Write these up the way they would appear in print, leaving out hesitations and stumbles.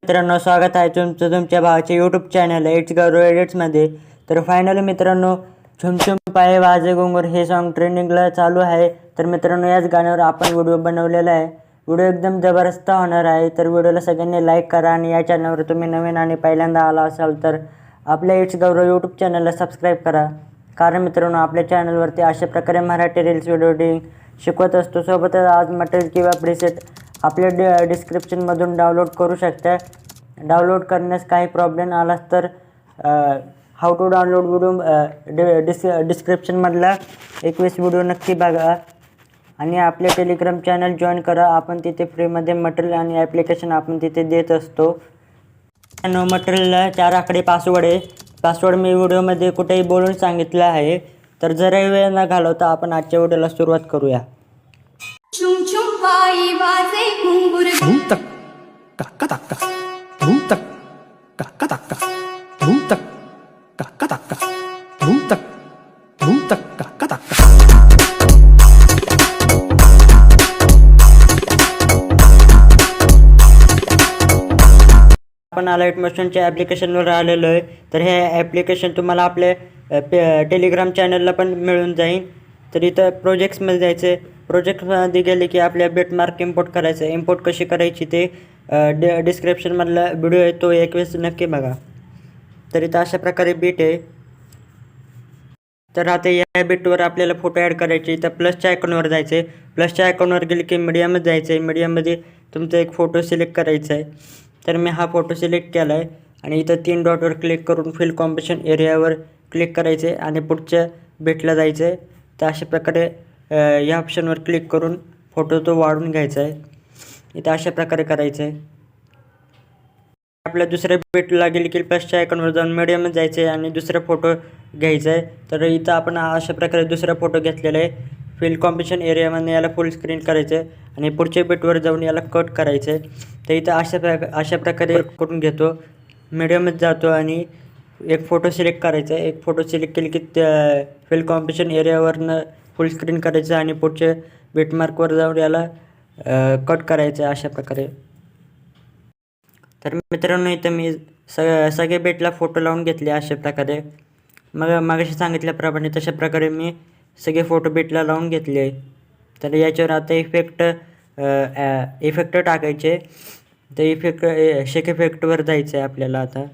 मित्रांनो, स्वागत आहे तुमचं तुमच्या भावाच्या यूट्यूब चॅनल इट्स गौरव एडिट्समध्ये. तर फायनली मित्रांनो, छुम छुम पाये वाजे घुंगूर हे सॉन्ग ट्रेंडिंगला चालू आहे. तर मित्रांनो, याच गाण्यावर आपण व्हिडिओ बनवलेला आहे. व्हिडिओ एकदम जबरदस्त होणार आहे. तर व्हिडिओला सगळ्यांनी लाईक करा आणि या चॅनलवर तुम्ही नवीन आणि पहिल्यांदा आला असाल तर आपल्या इट्स गौरव यूट्यूब चॅनलला सबस्क्राईब करा. कारण मित्रांनो, आपल्या चॅनलवरती अशा प्रकारे मराठी रील्स व्हिडिओ एडिटिंग शिकवत असतो. सोबतच आज मटेरियल किंवा प्रीसेट आपल्या डिस्क्रिप्शनमधून डाउनलोड करू शकता. डाउनलोड करण्यास काही प्रॉब्लेम आलास तर हाऊ टू डाउनलोड व्हिडिओ डिस्क्रिप्शनमधला 21 व्हिडिओ नक्की बघा आणि आपले टेलिग्राम चॅनल जॉईन करा. आपण तिथे फ्रीमध्ये मटेरियल आणि ॲप्लिकेशन आपण तिथे देत असतो. मटेरियलला 4 आकडे पासवर्ड आहे. पासवर्ड मी व्हिडिओमध्ये कुठेही बोलून सांगितलं आहे. तर जरा वेळ न घालवता आपण आजच्या व्हिडिओला सुरुवात करूया. छुम छुम पायी वाजे घुंगूर धूम तक काका ताक्का धूम तक काका ताक्का धूम तक काका ताक्का धूम तक काका ताक्का. आपण लाईट मोशनच्या ॲप्लिकेशनवर आलेलो आहे. तर हे ॲप्लिकेशन तुम्हाला आपल्या टेलिग्राम चॅनलला पण मिळून जाईल. तर इथं प्रोजेक्ट्समध्ये जायचं आहे. प्रोजेक्टमध्ये गेले की आपल्या बेटमार्क इम्पोर्ट करायचं. इम्पोर्ट कशी करायची ते डिस्क्रिप्शनमधला व्हिडिओ आहे, तो 21 नक्की बघा. तर इथं अशा प्रकारे बीट आहे. तर आता या बीटवर आपल्याला फोटो ॲड करायचे. इथं प्लसच्या आयकॉनवर जायचं आहे. प्लसच्या आयकॉनवर गेले की मीडियामध्ये जायचं आहे. मीडियामध्ये तुमचा एक फोटो सिलेक्ट करायचा आहे. तर मी हा फोटो सिलेक्ट केला आहे आणि इथं 3 डॉटवर क्लिक करून फिल कॉम्बिनेशन एरियावर क्लिक करायचे आहे आणि पुढच्या बीटला जायचं आहे. तर अशा प्रकारे या ऑप्शनवर क्लिक करून फोटो तो वाढून घ्यायचा आहे. इथं अशा प्रकारे करायचं आहे. आपल्या दुसऱ्या बीटला गेली की प्लसच्या आयकॉनवर जाऊन मीडियममध्ये जायचं आहे आणि दुसरा फोटो घ्यायचा आहे. तर इथं आपण अशा प्रकारे दुसरा फोटो घेतलेला आहे. फिल कॉम्बिनेशन एरियामध्ये याला फुल स्क्रीन करायचं आहे आणि पुढच्या बीटवर जाऊन याला कट करायचं आहे. तर इथं अशा प्रकारे करून घेतो. मीडियममध्ये जातो आणि एक फोटो सिलेक्ट करायचा आहे. एक फोटो सिलेक्ट केली की फिल कॉम्बिनेशन एरियावरनं फुल स्क्रीन करायचं आणि पुढच्या बीटमार्कवर जाऊन याला कट करायचं आहे अशा प्रकारे. तर मित्रांनो, इथं मी सगळे बीटला फोटो लावून घेतले अशा प्रकारे. मगाशी सांगितल्याप्रमाणे तशा प्रकारे मी सगळे फोटो बीटला लावून घेतले. तर याच्यावर आता इफेक्ट टाकायचे. तर शेक इफेक्टवर जायचं आहे आपल्याला आता.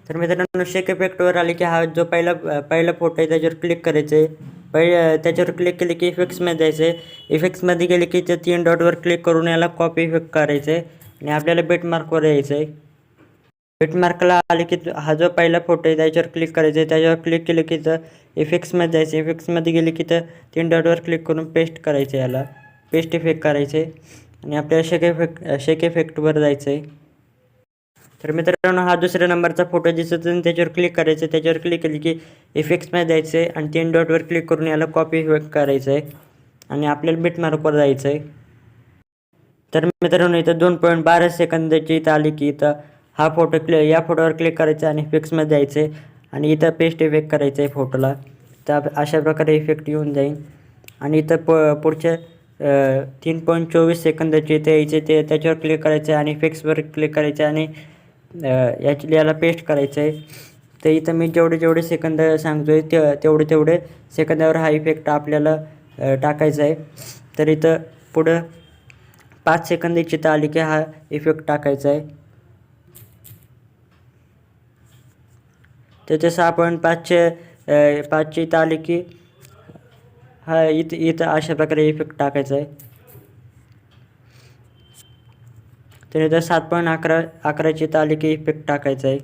तर मित्रांनो, शेक इफेक्टवर आले की हा जो पहिला फोटो आहे त्याच्यावर क्लिक करायचं आहे. त्याच्यावर क्लिक केले की इफेक्ट्समध्ये जायचं आहे. इफेक्ट्समध्ये गेले की त्या 3 डॉटवर क्लिक करून याला कॉपी इफेक्ट करायचं आहे आणि आपल्याला बेटमार्कवर यायचं आहे. बेटमार्कला आले की हा जो पहिला फोटो आहे त्याच्यावर क्लिक करायचं आहे. त्याच्यावर क्लिक केलं की तर इफेक्ट्समध्ये जायचं. इफेक्ट्समध्ये गेले की तर 3 डॉटवर क्लिक करून पेस्ट करायचं, याला पेस्ट इफेक्ट करायचे आणि आपल्याला शेक इफेक्टवर जायचं आहे. तर मित्रांनो, हा दुसऱ्या नंबरचा फोटो दिसतो आणि त्याच्यावर क्लिक करायचं. त्याच्यावर क्लिक केली की इफेक्ट्समध्ये जायचं आहे आणि 3 डॉटवर क्लिक करून याला कॉपी इफेक्ट करायचं आहे आणि आपल्याला बेटमार्कवर जायचं आहे. तर मित्रांनो, इथं 2.12 सेकंदाची इथं आली की इथं हा फोटो या फोटोवर क्लिक करायचं आणि इफेक्ट्समध्ये जायचं आहे आणि इथं पेस्ट इफेक्ट करायचं आहे फोटोला. तर अशा प्रकारे इफेक्ट येऊन जाईल आणि इथं पुढच्या 3.24 सेकंदाची इथे यायचे ते त्याच्यावर क्लिक करायचं आहे आणि इफेक्ट्सवर क्लिक करायचं आहे आणि याला पेस्ट करायचं आहे. तर इथं मी जेवढे सेकंद सांगतो आहे तेवढे सेकंदावर हा इफेक्ट आपल्याला टाकायचा आहे. तर इथं पुढं 5 सेकंदाची इथं आली की हा इफेक्ट टाकायचा आहे. तर तसं आपण 5ची इथं आली की हा इथं अशा प्रकारे इफेक्ट टाकायचा आहे. तर इथं 7.11ची इथं आली की इफेक्ट टाकायचा आहे.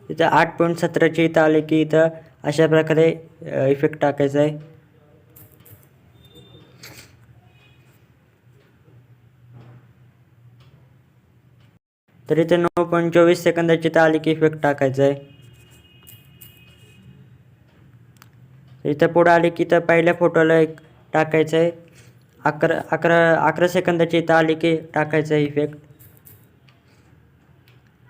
इथं 8.17ची इथं आली की इथं अशा प्रकारे इफेक्ट टाकायचा आहे. तर इथे 9.24 सेकंदाची इथं आली की इफेक्ट टाकायचा आहे. इथं पुढं आली की इथं पहिल्या फोटोला एक टाकायचं आहे. 11 सेकंदाची इथं आली की टाकायचं आहे इफेक्ट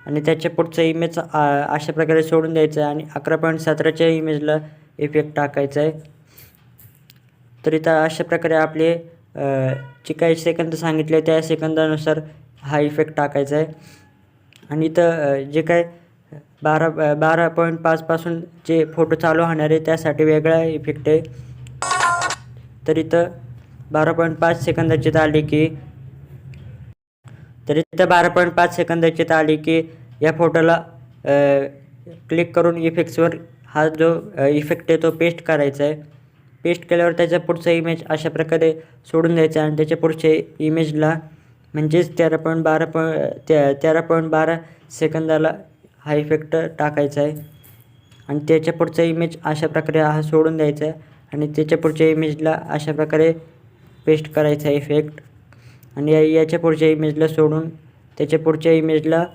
आणि त्याच्या पुढचं इमेज अशा प्रकारे सोडून द्यायचं आहे आणि 11.17च्या इमेजला इफेक्ट टाकायचा आहे. तर इथं अशा प्रकारे आपले जे काही सेकंद सांगितले त्या सेकंदानुसार हा इफेक्ट टाकायचा आहे. आणि इथं जे काय 12.5पासून जे फोटो चालू होणार आहे त्यासाठी वेगळा इफेक्ट आहे. तर इथं 12.5 सेकंदाची आली की आली की या फोटोला क्लिक करून इफेक्ट्सवर हा जो इफेक्ट आहे तो पेस्ट करायचा आहे. पेस्ट केल्यावर त्याचा पुढचा इमेज अशा प्रकारे सोडून द्यायचा आणि त्याच्या पुढच्या इमेजला म्हणजेच 13.12 सेकंदाला हा इफेक्ट टाकायचा आहे. आणि त्याच्या पुढचा इमेज अशा प्रकारे हा सोडून द्यायचा आहे आणि त्याच्या पुढच्या इमेजला अशा प्रकारे पेस्ट करायचा आहे इफेक्ट. आणि याच्या पुढच्या इमेजला सोडून त्याच्या पुढच्या इमेजला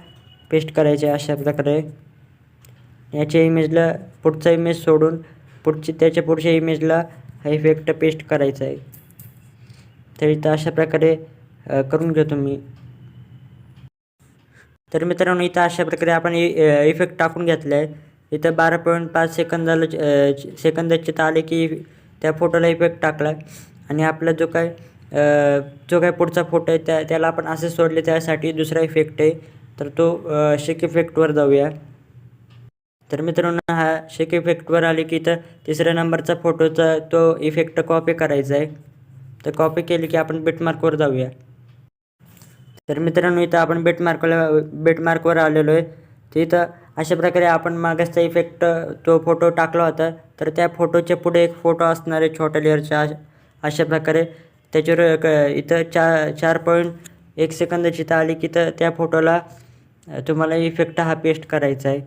पेस्ट करायचे आहे अशा प्रकारे. याच्या इमेजला पुढचा इमेज सोडून त्याच्या पुढच्या इमेजला हा इफेक्ट पेस्ट करायचा आहे. तर इथं अशा प्रकारे करून घेतो मी. तर मित्रांनो इथं अशा प्रकारे आपण इफेक्ट टाकून घेतला आहे. इथं 12.5 सेकंदाची आले की त्या फोटोला इफेक्ट टाकला आणि आपला जो काय पुढचा फोटो आहे त्याला आपण असे सोडले त्यासाठी दुसरा इफेक्ट आहे. तर तो शेक इफेक्टवर जाऊया. तर मित्रांनो हा शेक इफेक्टवर आले की इथं 3ऱ्या नंबरचा फोटोचा तो इफेक्ट कॉपी करायचा आहे. तर कॉपी केली की आपण बिटमार्कवर जाऊया. तर मित्रांनो इथं आपण बिटमार्कवर आलेलो आहे. तर इथं अशा प्रकारे आपण मागचा इफेक्ट तो फोटो टाकला होता तर त्या फोटोच्या पुढे एक फोटो असणार आहे छोट्या लेअरचा अशा प्रकारे. त्याच्यावर इथं 4.1 सेकंदाची आली की तर त्या फोटोला तुम्हाला इफेक्ट हा पेस्ट करायचा आहे.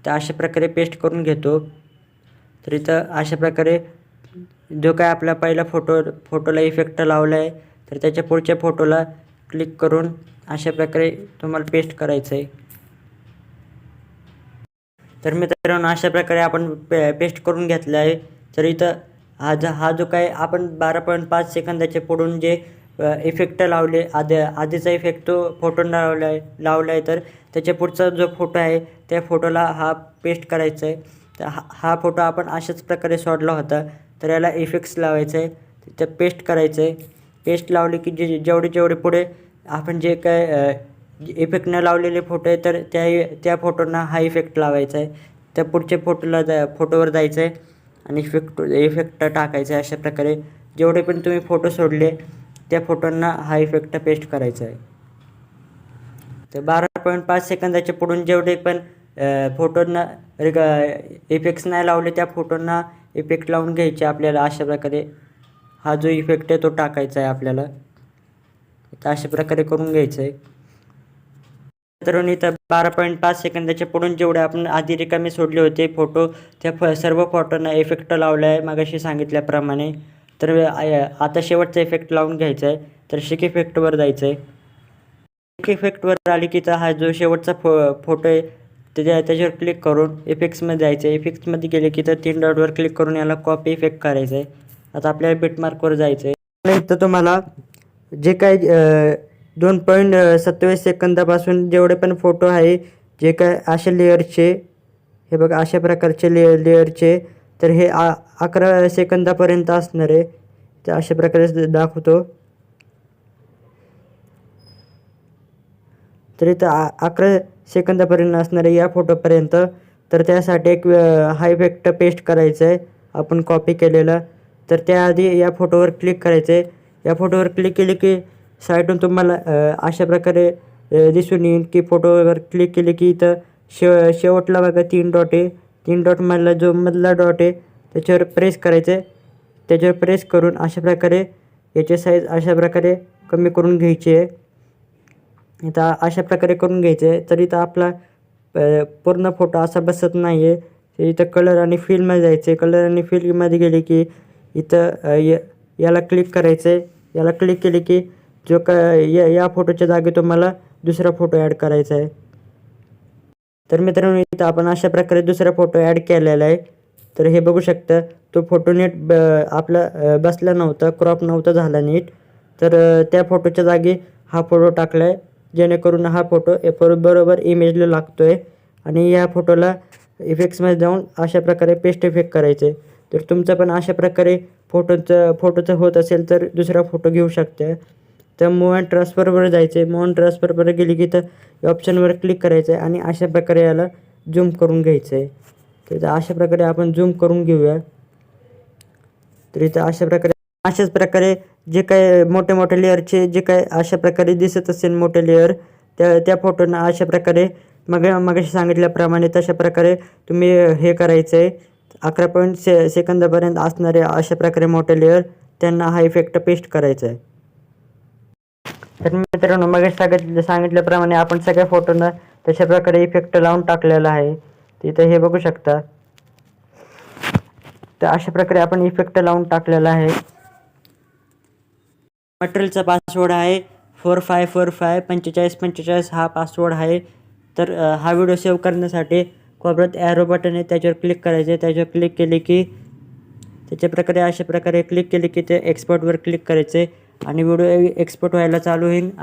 तर अशा प्रकारे पेस्ट करून घेतो. तर इथं अशा प्रकारे जो काय आपला पहिला फोटोला इफेक्ट लावला आहे तर त्याच्या पुढच्या फोटोला क्लिक करून अशा प्रकारे तुम्हाला पेस्ट करायचं आहे. तर मित्रांनो अशा प्रकारे आपण पेस्ट करून घेतला आहे. तर इथं हा जो काय आपण 12.5 सेकंदाचे पुढून जे इफेक्ट लावले आधीचा इफेक्ट तो फोटोला लावला आहे तर त्याच्या पुढचा जो फोटो आहे त्या फोटोला हा पेस्ट करायचा आहे. तर हा फोटो आपण अशाच प्रकारे सोडला होता तर याला इफेक्ट्स लावायचं आहे. तर पेस्ट करायचं आहे. पेस्ट लावले की जेवढे पुढे आपण जे काय इफेक्ट न लावलेले फोटो आहे तर त्या फोटोंना हा इफेक्ट लावायचा आहे. त्या पुढच्या फोटोवर जायचं आहे आणि इफेक्ट टाकायचा आहे. अशा प्रकारे जेवढे पण तुम्ही फोटो सोडले त्या फोटोंना हा इफेक्ट पेस्ट करायचा आहे. तर 12.5 सेकंदाच्या पुढून जेवढे पण फोटोंना इफेक्ट्स नाही लावले त्या फोटोंना इफेक्ट लावून घ्यायचे आपल्याला. अशा प्रकारे हा जो इफेक्ट आहे तो टाकायचा आहे आपल्याला. तर अशा प्रकारे करून घ्यायचं आहे. तर इथं 12.5 सेकंदाच्या पुढून जेवढे आपण आधी रिकामे सोडले होते फोटो त्या सर्व फोटोंना इफेक्ट लावला आहे मागाशी सांगितल्याप्रमाणे. तर आता शेवटचा इफेक्ट लावून घ्यायचा आहे. तर शेक इफेक्टवर जायचं आहे. शेक इफेक्टवर आली की तर हा जो शेवटचा फोटो आहे त्याच्यावर क्लिक करून इफेक्ट्समध्ये जायचं आहे. इफेक्ट्समध्ये गेले की तर 3 डॉटवर क्लिक करून याला कॉपी इफेक्ट करायचं आहे. आता आपल्याला बिटमार्कवर जायचं आहे. इथं तुम्हाला जे काही 2.27 सेकंदापासून जेवढे पण फोटो आहे जे काय अशा लेअरचे हे बघा अशा प्रकारचे लेअरचे तर हे 11 सेकंदापर्यंत असणार आहे. तर अशा प्रकारे दाखवतो. तर इथं 11 सेकंदापर्यंत असणार आहे या फोटोपर्यंत. तर त्यासाठी एक हा इफेक्ट पेस्ट करायचा आहे आपण कॉपी केलेला. तर त्याआधी या फोटोवर क्लिक करायचं आहे. या फोटोवर क्लिक केले की साईडून तुम्हाला अशा प्रकारे दिसून येईल की फोटोवर क्लिक केले की इथं शेवटला बघा 3 डॉट आहे. 3 डॉटमधला जो मधला डॉट आहे त्याच्यावर प्रेस करायचं आहे. त्याच्यावर प्रेस करून अशा प्रकारे याची साईज अशा प्रकारे कमी करून घ्यायची आहे. इथं अशा प्रकारे करून घ्यायचं आहे. तर इथं आपला पूर्ण फोटो असा बसत नाही आहे. इथं कलर आणि फिलमध्ये जायचं आहे. कलर आणि फिलमध्ये गेले की इथं याला क्लिक करायचं आहे. याला क्लिक केले की जो काय या फोटोच्या जागी तुम्हाला दुसरा फोटो ॲड करायचा आहे. तर मित्रांनो इथं आपण अशा प्रकारे दुसरा फोटो ॲड केलेला आहे. तर हे बघू शकता तो फोटो नीट आपला बसला नव्हता, क्रॉप नव्हता झाला नीट. तर त्या फोटोच्या जागी हा फोटो टाकला आहे जेणेकरून हा फोटो बरोबर इमेजला लागतो आहे. आणि या फोटोला इफेक्ट्समध्ये जाऊन अशा प्रकारे पेस्ट इफेक्ट करायचे. तर तुमचा पण अशा प्रकारे फोटोचं होत असेल तर दुसरा फोटो घेऊ शकते. तर मूव्ह अँड ट्रान्सफरवर जायचं आहे. मूव्ह अँड ट्रान्सफरवर गेली की तर ऑप्शनवर क्लिक करायचं आहे आणि अशा प्रकारे याला झूम करून घ्यायचं आहे. तर इथं अशा प्रकारे आपण झूम करून घेऊया. तर इथं अशाच प्रकारे जे काय मोठे लेअरचे जे काय अशा प्रकारे दिसत असेल मोठे लेअर त्या फोटोंना अशा प्रकारे मगाशी सांगितल्याप्रमाणे तशा प्रकारे तुम्ही हे करायचं आहे. 11 सेकंदापर्यंत असणारे अशा प्रकारे मोठे लेअर त्यांना हा इफेक्ट पेस्ट करायचा आहे. तर मित्रांनो मगाशी सांगितल्याप्रमाणे आपण सगळ्या फोटोंना तशा प्रकारे इफेक्ट लावून टाकलेला आहे. तिथं हे बघू शकता. तर अशा प्रकारे आपण इफेक्ट लावून टाकलेला आहे. मटेरियलचा पासवर्ड आहे 4545 4545 हा पासवर्ड आहे. तर हा व्हिडिओ सेव्ह करण्यासाठी कोपऱ्यात ॲरो बटन आहे त्याच्यावर क्लिक करायचं आहे. त्याच्यावर क्लिक केले की अशा प्रकारे क्लिक केले की ते एक्सपोर्टवर क्लिक करायचे आणि व्हिडिओ एक्सपोर्ट व्हायला चालू होईल. आणि